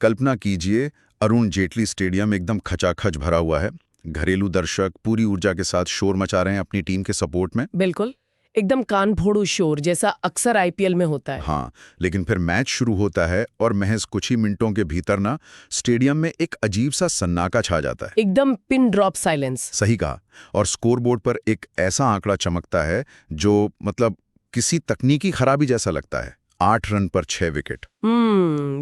कल्पना कीजिए, अरुण जेटली स्टेडियम एकदम खचाखच भरा हुआ है। घरेलू दर्शक पूरी ऊर्जा के साथ शोर मचा रहे हैं अपनी टीम के सपोर्ट में। बिल्कुल, एकदम कान फोड़ू शोर जैसा अक्सर आईपीएल में होता है। हाँ, लेकिन फिर मैच शुरू होता है और महज कुछ ही मिनटों के भीतर ना स्टेडियम में एक अजीब सा सन्नाटा छा जाता है। एकदम पिन ड्रॉप साइलेंस। सही कहा। और स्कोरबोर्ड पर एक ऐसा आंकड़ा चमकता है जो मतलब किसी तकनीकी खराबी जैसा लगता है। 8 रन पर 6 विकेट।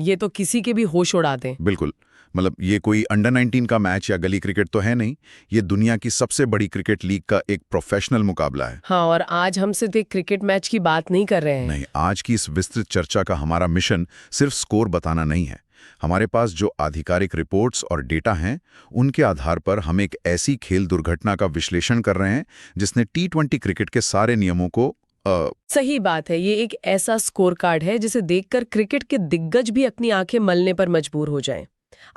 ये तो किसी के भी होश उड़ा दे। बिल्कुल, मतलब ये कोई अंडर 19 का मैच या गली क्रिकेट तो है नहीं, ये दुनिया की सबसे बड़ी क्रिकेट लीग का एक प्रोफेशनल मुकाबला है। हाँ, और आज हम सिर्फ एक क्रिकेट मैच की बात नहीं कर रहे हैं। नहीं, आज की इस विस्तृत चर्चा का हमारा मिशन सिर्फ स्कोर बताना नहीं है। हमारे पास जो आधिकारिक रिपोर्ट्स और डेटा हैं, उनके आधार पर हम एक ऐसी खेल दुर्घटना का विश्लेषण कर रहे हैं जिसने T20 क्रिकेट के सारे नियमों को सही बात है। ये एक ऐसा स्कोर कार्ड है जिसे देखकर क्रिकेट के दिग्गज भी अपनी आंखें मलने पर मजबूर हो जाएं।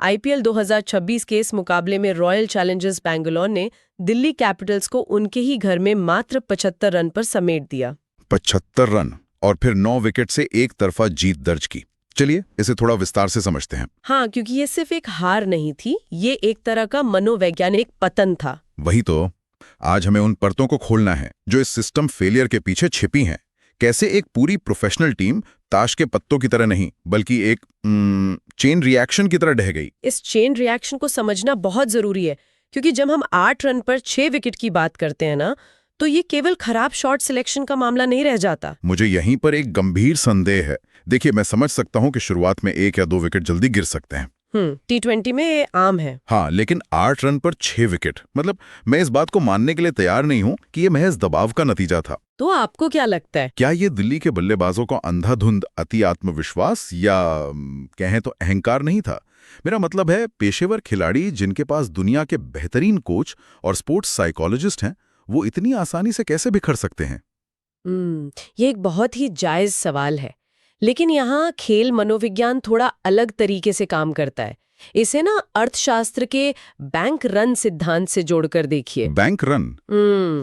आईपीएल 2026 के इस मुकाबले में रॉयल चैलेंजर्स बैंगलोर ने दिल्ली कैपिटल्स को उनके ही घर में मात्र 75 रन पर समेट दिया। 75 रन और फिर 9 विकेट से एक तरफा जीत दर्ज की। चलिए इसे थोड़ा विस्तार से समझते हैं। हाँ, क्योंकि ये सिर्फ एक हार नहीं थी, ये एक तरह का मनोवैज्ञानिक पतन था। वही तो, आज हमें उन परतों को खोलना है जो इस सिस्टम फेलियर के पीछे छिपी हैं। कैसे एक पूरी प्रोफेशनल टीम ताश के पत्तों की तरह नहीं बल्कि एक चेन रिएक्शन की तरह ढह गई। इस चेन रिएक्शन को समझना बहुत जरूरी है, क्योंकि जब हम 8 रन पर 6 विकेट की बात करते हैं ना, तो ये केवल खराब शॉट सिलेक्शन का मामला नहीं रह जाता। मुझे यहीं पर एक गंभीर संदेह है। देखिए, मैं समझ सकता हूं कि शुरुआत में 1 या 2 विकेट जल्दी गिर सकते हैं। T20 में ये आम है। हाँ, लेकिन 8 रन पर 6 विकेट, मतलब मैं इस बात को मानने के लिए तैयार नहीं हूं कि ये महज दबाव का नतीजा था। तो आपको क्या लगता है? क्या ये दिल्ली के बल्लेबाजों का अंधाधुंध अति आत्मविश्वास या कहें तो अहंकार नहीं था? मेरा मतलब है, पेशेवर खिलाड़ी जिनके पास दुनिया के बेहतरीन कोच और स्पोर्ट्स साइकोलॉजिस्ट हैं, वो इतनी आसानी से कैसे बिखर सकते हैं? ये एक बहुत ही जायज सवाल है, लेकिन यहाँ खेल मनोविज्ञान थोड़ा अलग तरीके से काम करता है। इसे ना अर्थशास्त्र के बैंक रन सिद्धांत से जोड़कर देखिए। Bank run?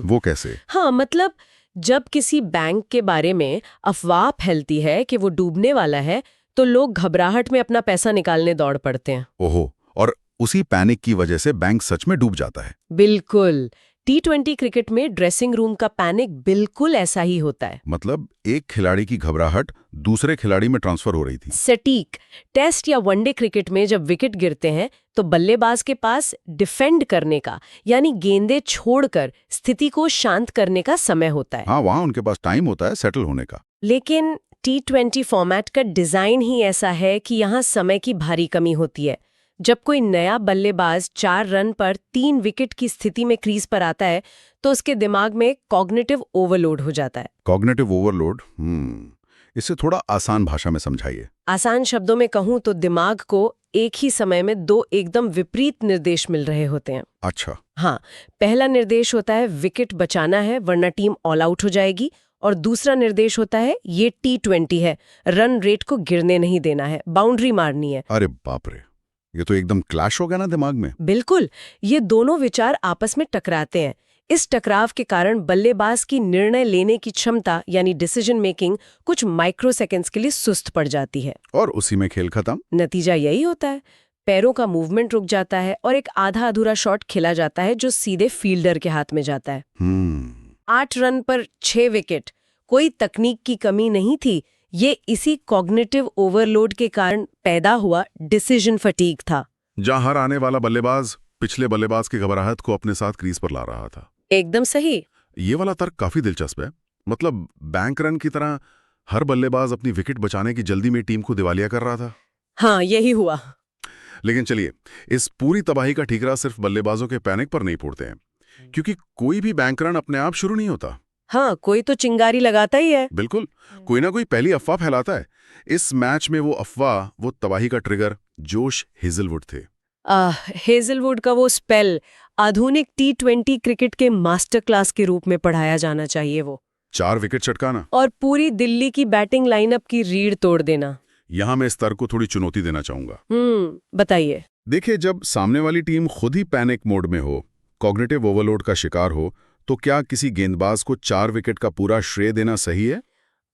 वो कैसे? हाँ, मतलब जब किसी बैंक के बारे में अफवाह फैलती है कि वो डूबने वाला है, तो लोग घबराहट में अपना पैसा निकालने दौड़ पड़ते हैं। ओहो, और उसी पैनिक की वजह से बैंक सच में डूब जाता है। बिल्कुल। T20 क्रिकेट में ड्रेसिंग रूम का पैनिक बिल्कुल ऐसा ही होता है। मतलब एक खिलाड़ी की घबराहट दूसरे खिलाड़ी में ट्रांसफर हो रही थी। सटीक। टेस्ट या वनडे क्रिकेट में जब विकेट गिरते हैं तो बल्लेबाज के पास डिफेंड करने का, यानी गेंदें छोड़कर स्थिति को शांत करने का समय होता है। हाँ, वहाँ उनके पास टाइम होता है सेटल होने का। लेकिन T20 फॉर्मेट का डिजाइन ही ऐसा है कि यहाँ समय की भारी कमी होती है। जब कोई नया बल्लेबाज 4 रन पर 3 विकेट की स्थिति में क्रीज पर आता है, तो उसके दिमाग में कॉग्निटिव ओवरलोड हो जाता है। Cognitive overload? इसे थोड़ा आसान भाषा में समझाइए। आसान शब्दों में कहूं तो दिमाग को एक ही समय में 2 एकदम विपरीत निर्देश मिल रहे होते हैं। अच्छा। हाँ, पहला निर्देश होता है विकेट बचाना है वरना टीम ऑल आउट हो जाएगी, और दूसरा निर्देश होता है ये T20 है, रन रेट को गिरने नहीं देना है, बाउंड्री मारनी है। अरे बाप रे, ये तो एकदम क्लैश हो गया ना दिमाग में। बिल्कुल, ये दोनों विचार आपस में टकराते हैं। इस टकराव के कारण बल्लेबाज की निर्णय लेने की क्षमता यानी डिसीजन मेकिंग कुछ माइक्रो सेकेंड्स के लिए सुस्त पड़ जाती है, और उसी में खेल खत्म। नतीजा यही होता है, पैरों का मूवमेंट रुक जाता है और एक आधा अधूरा शॉट खेला जाता है जो सीधे फील्डर के हाथ में जाता है। 8 रन पर 6 विकेट, कोई तकनीक की कमी नहीं थी, ये इसी कॉग्निटिव ओवरलोड के कारण पैदा हुआ डिसीजन फटीग था। जहां हर आने वाला बल्लेबाज पिछले बल्लेबाज की घबराहट को अपने साथ क्रीज पर ला रहा था। एकदम सही। ये वाला तर्क काफी दिलचस्प है। मतलब बैंक रन की तरह हर बल्लेबाज अपनी विकेट बचाने की जल्दी में टीम को दिवालिया कर रहा था। हाँ, यही हुआ। लेकिन चलिए, इस पूरी तबाही का ठीकरा सिर्फ बल्लेबाजों के पैनिक पर नहीं फोड़ते हैं, क्योंकि कोई भी बैंक रन अपने आप शुरू नहीं होता। हाँ, कोई तो चिंगारी लगाता ही है। बिल्कुल, कोई ना कोई पहली अफवाह फैलाता है। इस मैच में वो अफवाह, वो तबाही का ट्रिगर जोश हेजलवुड थे। हेजलवुड का वो स्पेल आधुनिक T20 क्रिकेट के मास्टर क्लास के रूप में पढ़ाया जाना चाहिए। वो 4 विकेट चटकाना और पूरी दिल्ली की बैटिंग लाइनअप की रीढ़ तोड़ देना। यहां मैं इस तर्क को थोड़ी चुनौती देना चाहूंगा। बताइए। देखिए, जब सामने वाली टीम खुद ही पैनिक मोड में हो, कॉग्निटिव ओवरलोड का शिकार हो, तो क्या किसी गेंदबाज को 4 विकेट का पूरा श्रेय देना सही है?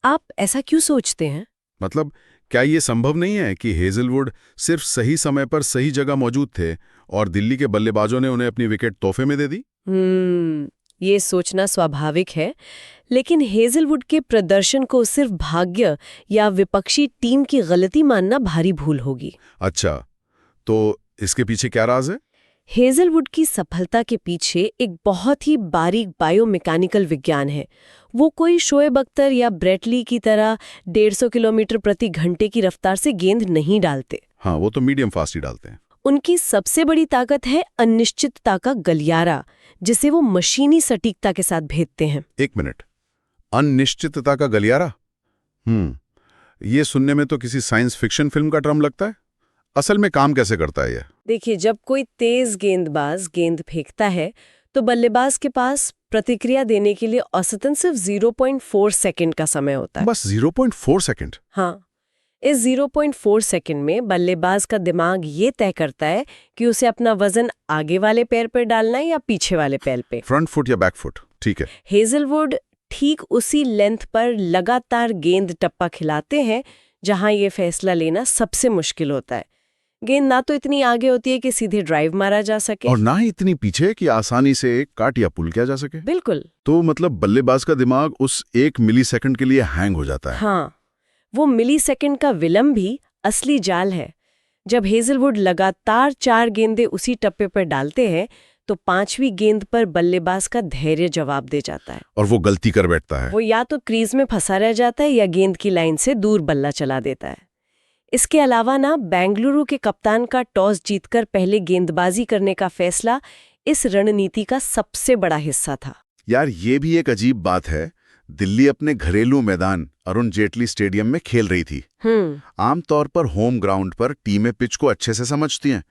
आप ऐसा क्यों सोचते हैं? मतलब क्या ये संभव नहीं है कि हेजलवुड सिर्फ सही समय पर सही जगह मौजूद थे और दिल्ली के बल्लेबाजों ने उन्हें अपनी विकेट तोहफे में दे दी? ये सोचना स्वाभाविक है, लेकिन हेजलवुड के प्रदर्शन को सिर्फ भाग्य या विपक्षी टीम की गलती मानना भारी भूल होगी। अच्छा, तो इसके पीछे क्या राज है? हेजलवुड की सफलता के पीछे एक बहुत ही बारीक बायोमैकेनिकल विज्ञान है। वो कोई शोएब अख्तर या ब्रेट ली की तरह 150 किलोमीटर प्रति घंटे की रफ्तार से गेंद नहीं डालते। हाँ, वो तो मीडियम फास्ट ही डालते हैं। उनकी सबसे बड़ी ताकत है अनिश्चितता का गलियारा, जिसे वो मशीनी सटीकता के साथ भेदते हैं। एक मिनट, अनिश्चितता का गलियारा? ये सुनने में तो किसी साइंस फिक्शन फिल्म का टर्म लगता है। असल में काम कैसे करता है ये? देखिए, जब कोई तेज गेंदबाज गेंद फेंकता है तो बल्लेबाज के पास प्रतिक्रिया देने के लिए औसतन सिर्फ 0.4 सेकंड का समय होता है। बस 0.4 सेकंड? हाँ, इस 0.4 सेकंड में बल्लेबाज का दिमाग ये तय करता है कि उसे अपना वजन आगे वाले पैर पर डालना है या पीछे वाले पैर पे। फ्रंट फुट या बैक फुट? ठीक है। हेजलवुड ठीक उसी लेंथ पर लगातार गेंद टप्पा खिलाते हैं जहां ये फैसला लेना सबसे मुश्किल होता है। गेंद ना तो इतनी आगे होती है कि सीधे ड्राइव मारा जा सके, और ना ही इतनी पीछे कि आसानी से काट या पुल किया जा सके। बिल्कुल। तो मतलब बल्लेबाज का दिमाग उस 1 मिलीसेकंड के लिए हैंग हो जाता है। हाँ, वो मिलीसेकंड का विलंब भी असली जाल है। जब हेजलवुड लगातार 4 गेंदें उसी टप्पे पर डालते हैं तो 5वीं गेंद पर बल्लेबाज का धैर्य जवाब दे जाता है और वो गलती कर बैठता है। वो या तो क्रीज में फंसा रह जाता है या गेंद की लाइन से दूर बल्ला चला देता है। इसके अलावा ना, बेंगलुरु के कप्तान का टॉस जीतकर पहले गेंदबाजी करने का फैसला इस रणनीति का सबसे बड़ा हिस्सा था। यार, ये भी एक अजीब बात है। दिल्ली अपने घरेलू मैदान अरुण जेटली स्टेडियम में खेल रही थी। आमतौर पर होम ग्राउंड पर टीमें पिच को अच्छे से समझती हैं,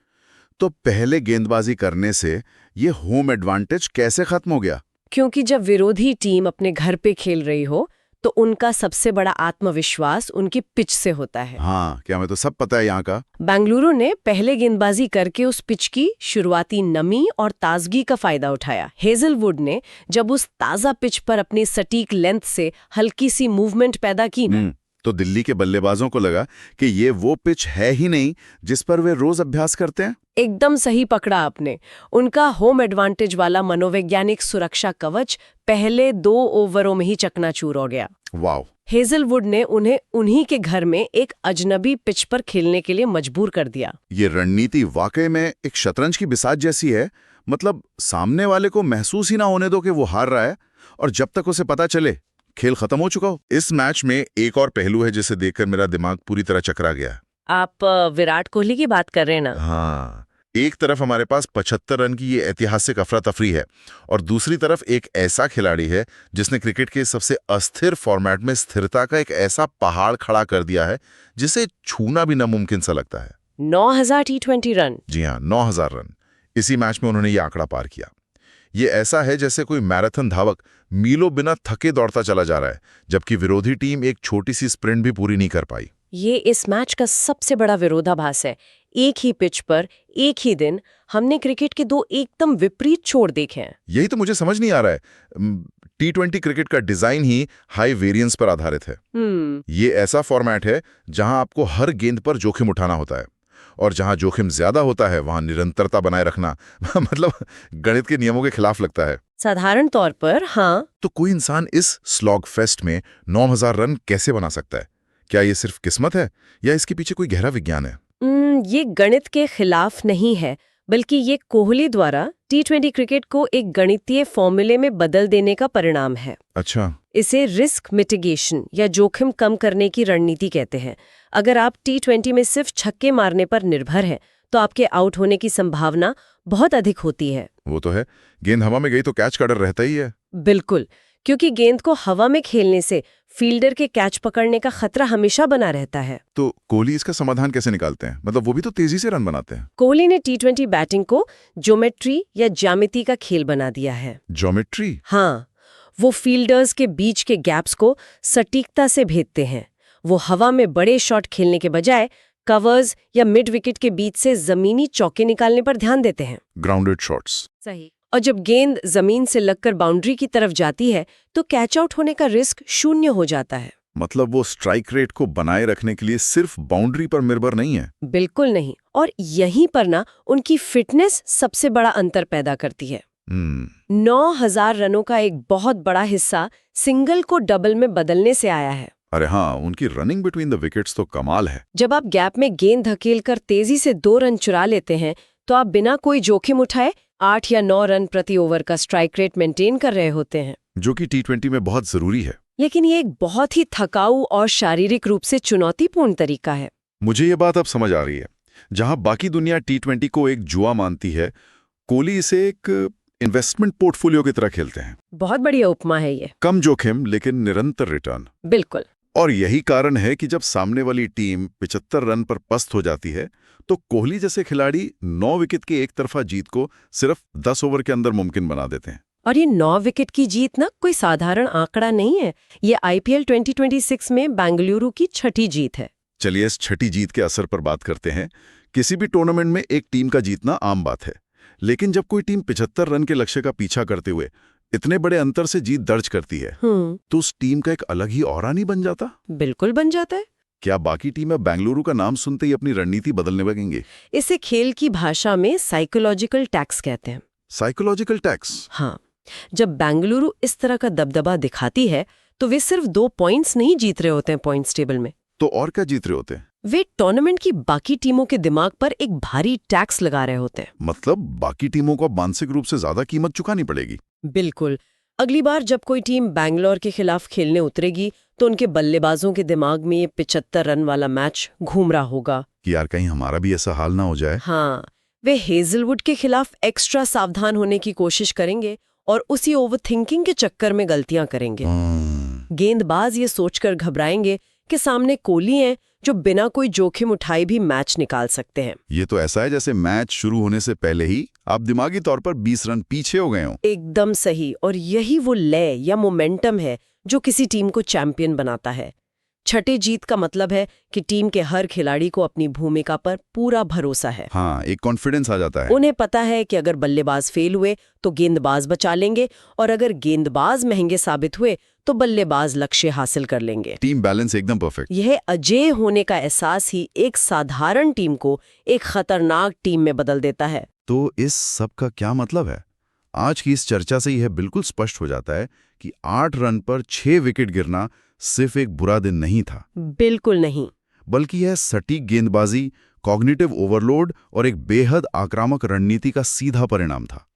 तो पहले गेंदबाजी करने से ये होम एडवांटेज कैसे खत्म हो गया? क्योंकि जब विरोधी टीम अपने घर पे खेल रही हो तो उनका सबसे बड़ा आत्मविश्वास उनकी पिच से होता है। हाँ, क्या हमें तो सब पता है यहाँ का। बेंगलुरु ने पहले गेंदबाजी करके उस पिच की शुरुआती नमी और ताजगी का फायदा उठाया। हेजलवुड ने जब उस ताज़ा पिच पर अपनी सटीक लेंथ से हल्की सी मूवमेंट पैदा की ना, तो दिल्ली के बल्लेबाजों को लगा कि ये वो पिच है ही नहीं जिस पर वे रोज अभ्यास करते हैं। एकदम सही पकड़ा आपने। उनका होम एडवांटेज वाला मनोवैज्ञानिक सुरक्षा कवच पहले 2 ओवरों में ही चकनाचूर हो गया। वाह! हेजलवुड ने उन्हें उन्हीं के घर में एक अजनबी पिच पर खेलने के लिए मजबूर कर दिया। ये रणनीति वाकई में एक शतरंज की बिसात जैसी है। मतलब सामने वाले को महसूस ही ना होने दो कि वो हार रहा है, और जब तक उसे पता चले खेल खत्म हो चुका हो। इस मैच में एक और पहलू है जिसे देखकर मेरा दिमाग पूरी तरह चकरा गया। आप विराट कोहली की बात कर रहे हैं ना? हाँ, एक तरफ हमारे पास 75 रन की ये ऐतिहासिक अफरा तफरी है, और दूसरी तरफ एक ऐसा खिलाड़ी है जिसने क्रिकेट के सबसे अस्थिर फॉर्मेट में स्थिरता का एक ऐसा पहाड़ खड़ा कर दिया है जिसे छूना भी नामुमकिन सा लगता है। 9000 T20 रन। जी हाँ, 9000 रन। इसी मैच में उन्होंने ये आंकड़ा पार किया। ये ऐसा है जैसे कोई मैराथन धावक मीलों बिना थके दौड़ता चला जा रहा है, जबकि विरोधी टीम एक छोटी सी स्प्रिंट भी पूरी नहीं कर पाई। ये इस मैच का सबसे बड़ा विरोधाभास है। एक ही पिच पर एक ही दिन हमने क्रिकेट के 2 एकदम विपरीत छोर देखे हैं। यही तो मुझे समझ नहीं आ रहा है। T20 क्रिकेट का डिजाइन ही हाई वेरिएंस पर आधारित है। ये ऐसा फॉर्मेट है जहां आपको हर गेंद पर जोखिम उठाना होता है, और जहां जोखिम ज्यादा होता है वहां निरंतरता बनाए रखना मतलब गणित के नियमों के खिलाफ लगता है। साधारण तौर पर हाँ। तो कोई इंसान इस स्लॉग फेस्ट में 9000 रन कैसे बना सकता है? क्या ये सिर्फ किस्मत है या इसके पीछे कोई गहरा विज्ञान है? ये गणित के खिलाफ नहीं है, बल्कि ये कोहली द्वारा T20 क्रिकेट को एक गणितीय फॉर्मूले में बदल देने का परिणाम है। अच्छा। इसे रिस्क मिटिगेशन या जोखिम कम करने की रणनीति कहते हैं। अगर आप T20 में सिर्फ छक्के मारने पर निर्भर हैं तो आपके आउट होने की संभावना बहुत अधिक होती है। वो तो है, गेंद हवा में गई तो कैच का डर रहता ही है। बिल्कुल, क्योंकि गेंद को हवा में खेलने से फील्डर के कैच पकड़ने का खतरा हमेशा बना रहता है। तो कोहली इसका समाधान कैसे निकालते हैं? मतलब वो भी तो तेजी से रन बनाते हैं। कोहली ने T20 बैटिंग को ज्योमेट्री या ज्यामिति का खेल बना दिया है। ज्योमेट्री? हाँ, वो फील्डर्स के बीच के गैप्स को सटीकता से भेदते हैं। वो हवा में बड़े शॉट खेलने के बजाय कवर्स या मिड विकेट के बीच से जमीनी चौके निकालने पर ध्यान देते हैं। Grounded shots. सही। और जब गेंद जमीन से लगकर बाउंड्री की तरफ जाती है तो कैच आउट होने का रिस्क 0 हो जाता है। मतलब वो स्ट्राइक रेट को बनाए रखने के लिए सिर्फ बाउंड्री पर निर्भर नहीं है। बिल्कुल नहीं। और यहीं पर ना उनकी फिटनेस सबसे बड़ा अंतर पैदा करती है। 9,000 रनों का एक बहुत बड़ा हिस्सा सिंगल को डबल में बदलने से आया है। अरे हाँ, उनकी रनिंग बिटवीन द विकेट्स तो कमाल है। जब आप गैप में गेंद धकेलकर तेजी से 2 रन चुरा लेते हैं तो आप बिना कोई जोखिम उठाए 8 या 9 रन प्रति ओवर का स्ट्राइक रेट मेंटेन कर रहे होते हैं, जो कि T20 में बहुत जरूरी है। लेकिन ये एक बहुत ही थकाऊ और शारीरिक रूप से चुनौतीपूर्ण तरीका है। मुझे ये बात अब समझ आ रही है। जहां बाकी दुनिया T20 को एक जुआ मानती है, कोहली इसे एक इन्वेस्टमेंट पोर्टफोलियो की तरह खेलते हैं। बहुत बढ़िया उपमा है ये। कम जोखिम लेकिन निरंतर रिटर्न। बिल्कुल। और यही कारण है कि जब सामने वाली टीम 75 रन पर पस्त हो जाती है तो कोहली जैसे खिलाड़ी 9 विकेट की एक तरफा जीत को सिर्फ 10 ओवर के अंदर मुमकिन बना देते हैं। और ये 9 विकेट की जीत ना कोई साधारण आंकड़ा नहीं है। ये IPL 2026 में बेंगलुरु की 6ठी जीत है। चलिए इस 6ठी जीत के असर पर बात करते हैं। किसी भी टूर्नामेंट में एक टीम का जीतना आम बात है, लेकिन जब कोई टीम 75 रन के लक्ष्य का पीछा करते हुए इतने बड़े अंतर से जीत दर्ज करती है तो उस टीम का एक अलग ही ऑरा नहीं बन जाता? बिल्कुल बन जाता है। क्या बाकी टीमें बेंगलुरु का नाम सुनते ही अपनी रणनीति बदलने लगेंगे? इसे खेल की भाषा में साइकोलॉजिकल टैक्स कहते हैं। Psychological tax? हाँ, जब बेंगलुरु इस तरह का दबदबा दिखाती है तो वे सिर्फ 2 पॉइंट्स नहीं जीत रहे होते हैं पॉइंट्स टेबल में। तो और क्या जीत रहे होते हैं? वे टूर्नामेंट की बाकी टीमों के दिमाग पर एक भारी टैक्स लगा रहे होते हैं। मतलब बाकी टीमों को मानसिक रूप से ज्यादा कीमत चुकानी पड़ेगी। बिल्कुल। अगली बार जब कोई टीम बैंगलोर के खिलाफ खेलने उतरेगी तो उनके बल्लेबाजों के दिमाग में ये 75 रन वाला मैच घूम रहा होगा कि यार कहीं हमारा भी ऐसा हाल ना हो जाए। हाँ, वे हेजलवुड के खिलाफ एक्स्ट्रा सावधान होने की कोशिश करेंगे और उसी ओवरथिंकिंग के चक्कर में गलतियां करेंगे। गेंदबाज ये सोचकर घबराएंगे कि सामने कोहली हैं जो बिना कोई जोखिम उठाए भी मैच निकाल सकते हैं। ये तो ऐसा है जैसे मैच शुरू होने से पहले ही आप दिमागी तौर पर 20 रन पीछे हो गए हो। एकदम सही। और यही वो लय या मोमेंटम है जो किसी टीम को चैंपियन बनाता है। 6ठे जीत का मतलब है कि टीम के हर खिलाड़ी को अपनी भूमिका पर पूरा भरोसा है। हाँ, एक कॉन्फिडेंस आ जाता है। उन्हें पता है कि अगर बल्लेबाज फेल हुए तो गेंदबाज बचा लेंगे और अगर गेंदबाज महंगे साबित हुए तो बल्लेबाज लक्ष्य हासिल कर लेंगे। टीम बैलेंस एकदम परफेक्ट। यह अजेय होने का एहसास ही एक साधारण टीम को एक खतरनाक टीम में बदल देता है। तो इस सब का क्या मतलब है? आज की इस चर्चा से यह बिल्कुल स्पष्ट हो जाता है कि 8 रन पर 6 विकेट गिरना सिर्फ एक बुरा दिन नहीं था। बिल्कुल नहीं, बल्कि यह सटीक गेंदबाजी, कॉग्निटिव ओवरलोड और एक बेहद आक्रामक रणनीति का सीधा परिणाम था।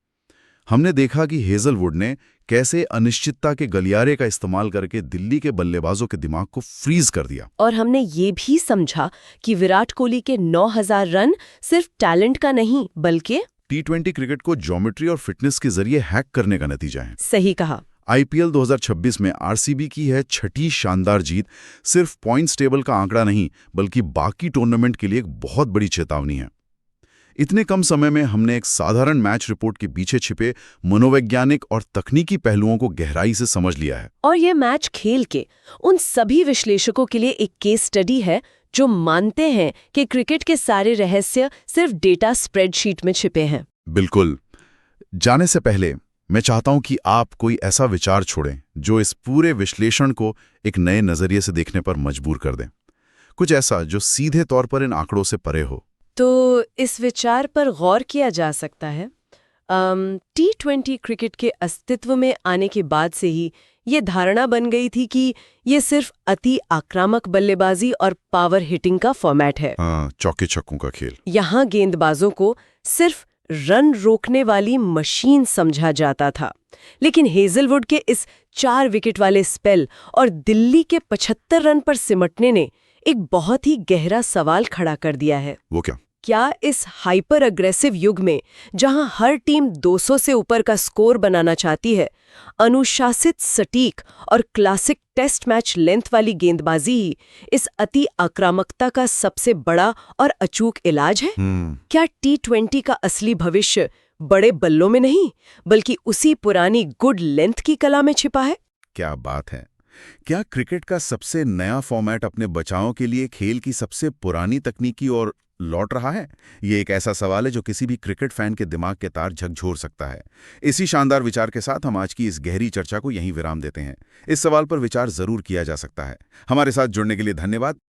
हमने देखा कि हेजलवुड ने कैसे अनिश्चितता के गलियारे का इस्तेमाल करके दिल्ली के बल्लेबाजों के दिमाग को फ्रीज कर दिया। और हमने ये भी समझा कि विराट कोहली के 9,000 रन सिर्फ टैलेंट का नहीं बल्कि T20 क्रिकेट को ज्योमेट्री और फिटनेस के जरिए हैक करने का नतीजा है। सही कहा। IPL 2026 में RCB की है 6ठी शानदार जीत सिर्फ पॉइंट्स टेबल का आंकड़ा नहीं बल्कि बाकी टूर्नामेंट के लिए एक बहुत बड़ी चेतावनी है। इतने कम समय में हमने एक साधारण मैच रिपोर्ट के पीछे छिपे मनोवैज्ञानिक और तकनीकी पहलुओं को गहराई से समझ लिया है। और ये मैच खेल के उन सभी विश्लेषकों के लिए एक केस स्टडी है जो मानते हैं कि क्रिकेट के सारे रहस्य सिर्फ डेटा स्प्रेडशीट में छिपे हैं। बिल्कुल। जाने से पहले मैं चाहता हूं कि आप कोई ऐसा विचार छोड़ें जो इस पूरे विश्लेषण को एक नए नजरिए से देखने पर मजबूर कर दें। कुछ ऐसा जो सीधे तौर पर इन आंकड़ों से परे हो। तो इस विचार पर गौर किया जा सकता है। T20 क्रिकेट के अस्तित्व में आने के बाद से ही ये धारणा बन गई थी कि ये सिर्फ अति आक्रामक बल्लेबाजी और पावर हिटिंग का फॉर्मेट है। चौके छक्कों का खेल। यहाँ गेंदबाजों को सिर्फ रन रोकने वाली मशीन समझा जाता था। लेकिन हेजलवुड के इस 4 विकेट वाले स्पेल और दिल्ली के 75 रन पर सिमटने ने एक बहुत ही गहरा सवाल खड़ा कर दिया है। वो क्या इस हाइपर अग्रेसिव युग में जहां हर टीम 200 से ऊपर का स्कोर बनाना चाहती है, अनुशासित, सटीक और क्लासिक टेस्ट मैच लेंथ वाली गेंदबाजी ही इस अति आक्रामकता का सबसे बड़ा और अचूक इलाज है? क्या T20 का असली भविष्य बड़े बल्लों में नहीं बल्कि उसी पुरानी गुड लेंथ की कला में छिपा है? क्या बात है। क्या क्रिकेट का सबसे नया फॉर्मेट अपने बचावों के लिए खेल की सबसे पुरानी तकनीकी और लौट रहा है? ये एक ऐसा सवाल है जो किसी भी क्रिकेट फैन के दिमाग के तार झकझोर सकता है। इसी शानदार विचार के साथ हम आज की इस गहरी चर्चा को यहीं विराम देते हैं। इस सवाल पर विचार जरूर किया जा सकता है। हमारे साथ जुड़ने के लिए धन्यवाद।